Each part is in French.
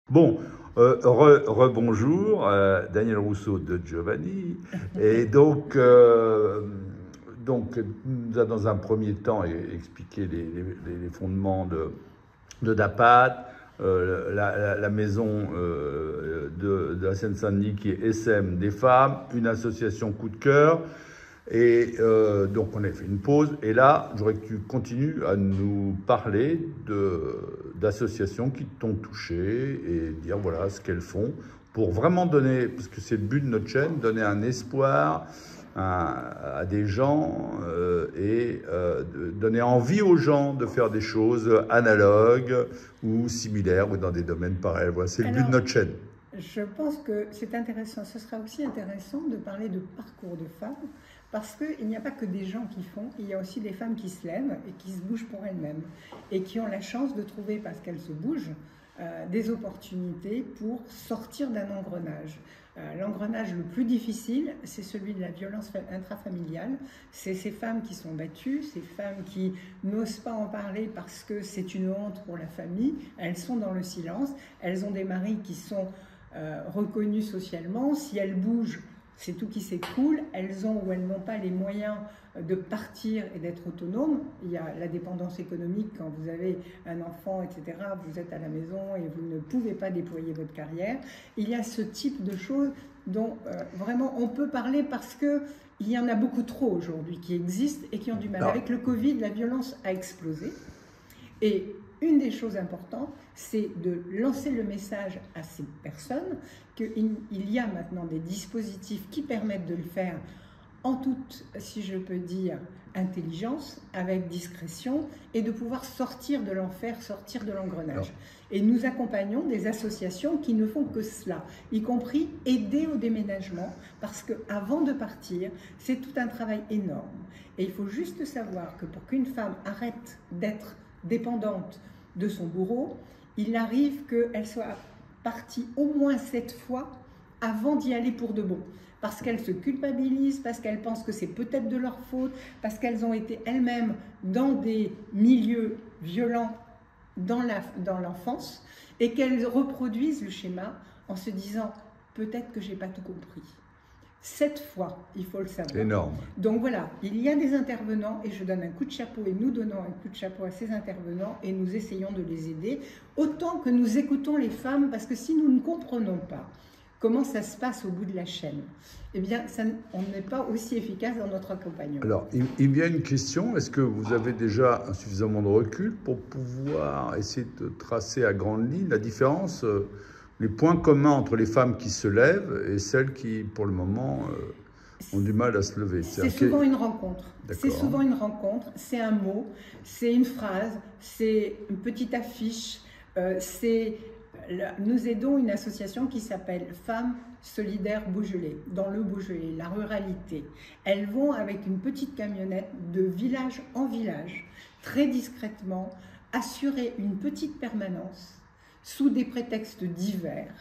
Bon, rebonjour, Daniel Rousseau de Giovanni. Et donc, nous a dans un premier temps expliqué les fondements de DAPAT, la maison de la Seine-Saint-Denis qui est SM des femmes, une association coup de cœur. Et donc on a fait une pause. Et là, j'aurais que tu continues à nous parler d'associations qui t'ont touché et dire voilà ce qu'elles font pour vraiment donner, parce que c'est le but de notre chaîne, donner un espoir à des gens donner envie aux gens de faire des choses analogues ou similaires ou dans des domaines pareils. Voilà, c'est le but de notre chaîne. Je pense que c'est intéressant. Ce sera aussi intéressant de parler de parcours de femmes, parce qu'il n'y a pas que des gens qui font, il y a aussi des femmes qui se lèvent et qui se bougent pour elles-mêmes, et qui ont la chance de trouver, parce qu'elles se bougent, des opportunités pour sortir d'un engrenage. L'engrenage le plus difficile, c'est celui de la violence intrafamiliale. C'est ces femmes qui sont battues, ces femmes qui n'osent pas en parler parce que c'est une honte pour la famille. Elles sont dans le silence, elles ont des maris qui sont reconnus socialement. Si elles bougent, c'est tout qui s'écroule. Elles ont ou elles n'ont pas les moyens de partir et d'être autonomes. Il y a la dépendance économique quand vous avez un enfant, etc. Vous êtes à la maison et vous ne pouvez pas déployer votre carrière. Il y a ce type de choses dont vraiment on peut parler parce que il y en a beaucoup trop aujourd'hui qui existent et qui ont du mal. Avec le Covid, la violence a explosé. Et une des choses importantes, c'est de lancer le message à ces personnes qu'il y a maintenant des dispositifs qui permettent de le faire en toute, si je peux dire, intelligence, avec discrétion, et de pouvoir sortir de l'enfer, sortir de l'engrenage. Et nous accompagnons des associations qui ne font que cela, y compris aider au déménagement, parce qu'avant de partir, c'est tout un travail énorme. Et il faut juste savoir que pour qu'une femme arrête d'être dépendante de son bourreau, il arrive qu'elle soit partie au moins 7 fois avant d'y aller pour de bon. Parce qu'elles se culpabilisent, parce qu'elles pensent que c'est peut-être de leur faute, parce qu'elles ont été elles-mêmes dans des milieux violents dans l'enfance, et qu'elles reproduisent le schéma en se disant peut-être que j'ai pas tout compris. 7 fois, il faut le savoir. C'est énorme. Donc voilà, il y a des intervenants et je donne un coup de chapeau et nous donnons un coup de chapeau à ces intervenants et nous essayons de les aider autant que nous écoutons les femmes, parce que si nous ne comprenons pas comment ça se passe au bout de la chaîne, eh bien, on n'est pas aussi efficace dans notre accompagnement. Alors, il y a une question. Est-ce que vous avez déjà suffisamment de recul pour pouvoir essayer de tracer à grande ligne la différence, les points communs entre les femmes qui se lèvent et celles qui, pour le moment, ont du mal à se lever? C'est souvent une rencontre. C'est souvent une rencontre. C'est un mot, c'est une phrase, c'est une petite affiche, nous aidons une association qui s'appelle Femmes Solidaires Beaujolais, dans le Beaujolais, la ruralité. Elles vont avec une petite camionnette de village en village, très discrètement, assurer une petite permanence sous des prétextes divers,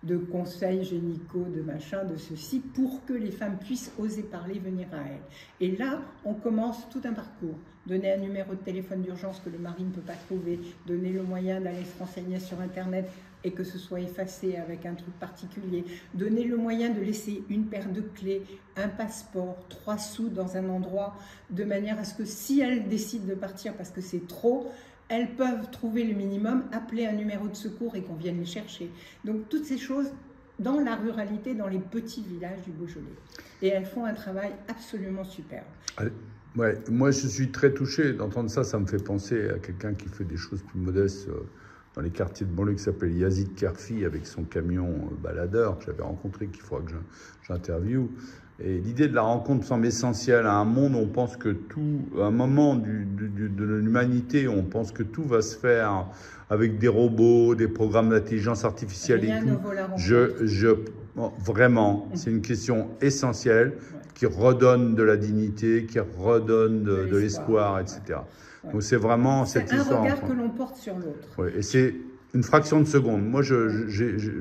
de conseils génicaux, de machin, de ceci, pour que les femmes puissent oser parler, venir à elles. Et là, on commence tout un parcours. Donner un numéro de téléphone d'urgence que le mari ne peut pas trouver, donner le moyen d'aller se renseigner sur Internet et que ce soit effacé avec un truc particulier, donner le moyen de laisser une paire de clés, un passeport, 3 sous dans un endroit, de manière à ce que si elles décident de partir parce que c'est trop, elles peuvent trouver le minimum, appeler un numéro de secours et qu'on vienne les chercher. Donc toutes ces choses dans la ruralité, dans les petits villages du Beaujolais. Et elles font un travail absolument superbe. Ouais, moi je suis très touché d'entendre ça. Ça me fait penser à quelqu'un qui fait des choses plus modestes dans les quartiers de banlieue, qui s'appelle Yazid Kerfi, avec son camion baladeur que j'avais rencontré, qu'il faudra que j'interviewe. Et l'idée de la rencontre semble essentielle à un monde où on pense que tout, à un moment de l'humanité, on pense que tout va se faire avec des robots, des programmes d'intelligence artificielle et tout. Vraiment, c'est une question essentielle qui redonne de la dignité, qui redonne de l'espoir, etc. Ouais. Donc c'est vraiment cette histoire. C'est un regard que l'on porte sur l'autre. Ouais, et c'est Une fraction de seconde. Moi,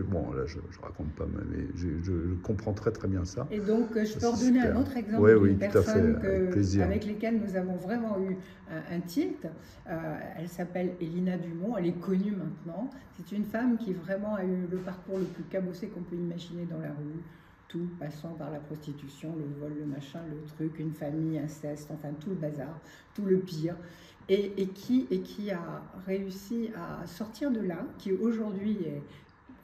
bon, là, je raconte pas, mais je comprends très très bien ça. Et donc, je peux redonner un autre exemple oui, d'une personne avec lesquelles nous avons vraiment eu un tilt. Elle s'appelle Elina Dumont, elle est connue maintenant. C'est une femme qui vraiment a eu le parcours le plus cabossé qu'on peut imaginer dans la rue. Tout, passant par la prostitution, le vol, le machin, le truc, une famille, inceste, enfin tout le bazar, tout le pire. Et qui a réussi à sortir de là, qui aujourd'hui est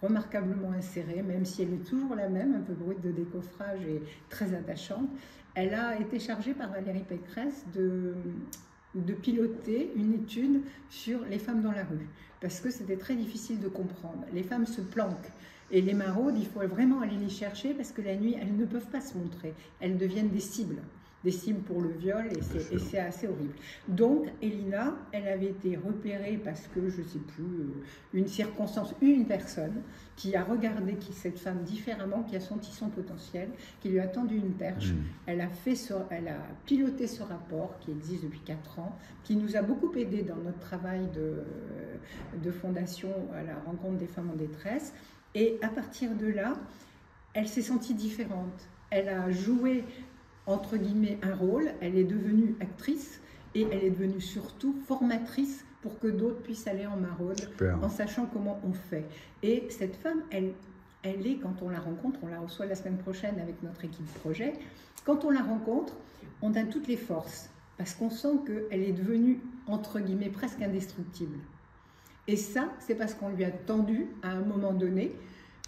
remarquablement insérée, même si elle est toujours la même, un peu brute de décoffrage et très attachante. Elle a été chargée par Valérie Pécresse de piloter une étude sur les femmes dans la rue, parce que c'était très difficile de comprendre. Les femmes se planquent. Et les maraudes, il faut vraiment aller les chercher, parce que la nuit, elles ne peuvent pas se montrer. Elles deviennent des cibles pour le viol, et c'est assez horrible. Donc, Elina, elle avait été repérée parce que, je ne sais plus, une circonstance, une personne qui a regardé cette femme différemment, qui a senti son potentiel, qui lui a tendu une perche. Elle a piloté ce rapport qui existe depuis 4 ans, qui nous a beaucoup aidé dans notre travail de fondation à la rencontre des femmes en détresse. Et à partir de là, elle s'est sentie différente. Elle a joué, entre guillemets, un rôle. Elle est devenue actrice et elle est devenue surtout formatrice pour que d'autres puissent aller en maraude. Super. En sachant comment on fait. Et cette femme, elle est, quand on la rencontre, on la reçoit la semaine prochaine avec notre équipe projet, quand on la rencontre, on a toutes les forces parce qu'on sent qu'elle est devenue, entre guillemets, presque indestructible. Et ça, c'est parce qu'on lui a tendu, à un moment donné,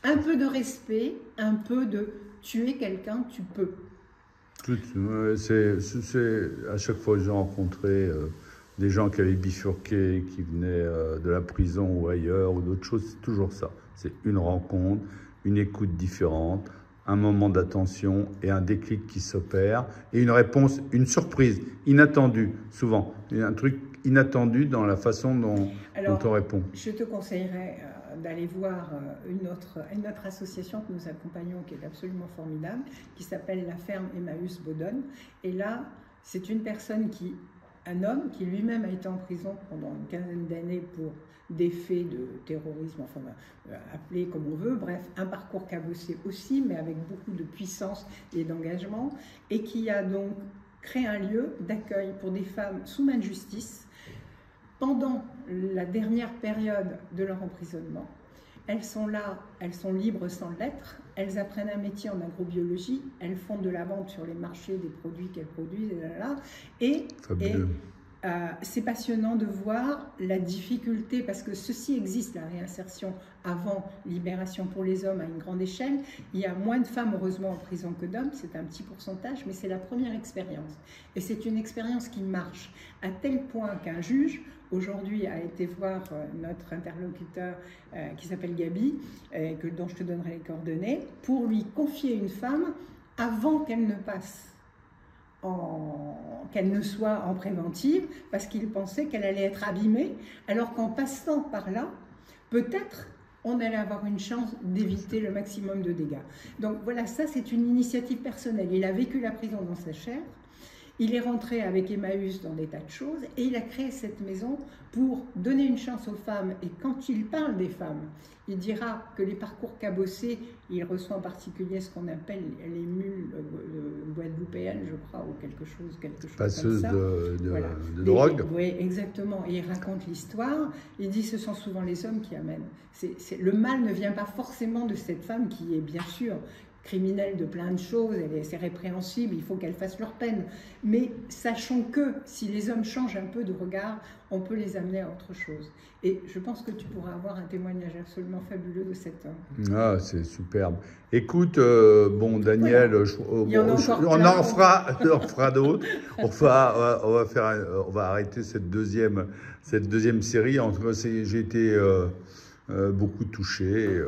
un peu de respect, un peu de tuer quelqu'un, tu peux. À chaque fois que j'ai rencontré des gens qui avaient bifurqué, qui venaient de la prison ou ailleurs, ou d'autres choses, c'est toujours ça. C'est une rencontre, une écoute différente, un moment d'attention et un déclic qui s'opère, et une réponse, une surprise, inattendue, souvent. Un truc inattendu dans la façon dont on répond. Je te conseillerais d'aller voir une autre association que nous accompagnons, qui est absolument formidable, qui s'appelle la Ferme Emmaüs Bodonne. Et là, c'est une personne un homme qui lui-même a été en prison pendant une quinzaine d'années pour des faits de terrorisme, enfin appelé comme on veut, bref, un parcours cabossé aussi, mais avec beaucoup de puissance et d'engagement, et qui a donc créé un lieu d'accueil pour des femmes sous main de justice pendant la dernière période de leur emprisonnement. Elles sont là, elles sont libres sans lettres, elles apprennent un métier en agrobiologie, elles font de la vente sur les marchés des produits qu'elles produisent, et c'est passionnant de voir la difficulté, parce que ceci existe, la réinsertion avant libération pour les hommes à une grande échelle. Il y a moins de femmes, heureusement, en prison que d'hommes, c'est un petit pourcentage, mais c'est la première expérience. Et c'est une expérience qui marche, à tel point qu'un juge, aujourd'hui, a été voir notre interlocuteur qui s'appelle Gabi, dont je te donnerai les coordonnées, pour lui confier une femme avant qu'elle ne passe qu'elle ne soit en préventive, parce qu'il pensait qu'elle allait être abîmée, alors qu'en passant par là, peut-être on allait avoir une chance d'éviter le maximum de dégâts. Donc voilà, ça c'est une initiative personnelle. Il a vécu la prison dans sa chair, il est rentré avec Emmaüs dans des tas de choses, et il a créé cette maison pour donner une chance aux femmes. Et quand il parle des femmes, il dira que les parcours cabossés, il reçoit en particulier ce qu'on appelle les mules guadeloupéennes, je crois, ou quelque chose Passeuse comme ça. Voilà. De drogue. Oui, exactement. Et il raconte l'histoire. Il dit que ce sont souvent les hommes qui amènent. Le mal ne vient pas forcément de cette femme qui est bien sûr criminelle de plein de choses, c'est répréhensible, il faut qu'elles fassent leur peine. Mais sachons que si les hommes changent un peu de regard, on peut les amener à autre chose. Et je pense que tu pourras avoir un témoignage absolument fabuleux de cet homme. Ah, c'est superbe. Écoute, bon, Daniel, on en fera d'autres. On va arrêter cette deuxième série. En tout cas, j'ai été beaucoup touché.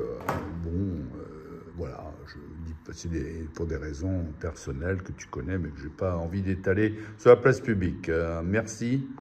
Voilà, c'est pour des raisons personnelles que tu connais, mais que je n'ai pas envie d'étaler sur la place publique. Merci.